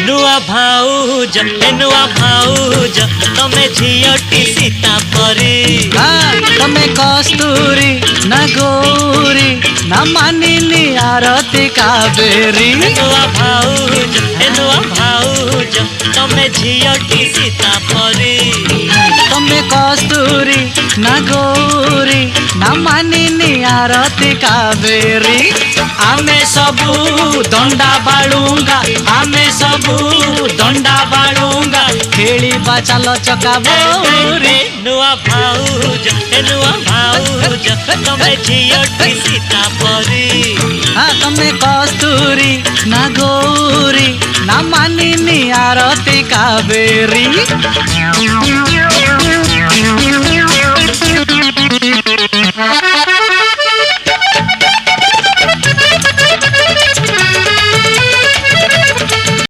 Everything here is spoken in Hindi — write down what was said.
नुआ भाऊज तमे झियोटी सीता परी तमे कस्तूरी न गौरी न मानिनी आरती कावेरी नुआ भाऊज तमे झियोटी सीता परी तमे कस्तूरी न गौरी न मानिनी आरती कावेरी आमे सबू दंडा बाळुंगा खेलिबा चल चका बोरी नुआ भाऊज तमे झियोटी सीता परी तमे कस्तूरी न गौरी न मानिनी आरती कावेरी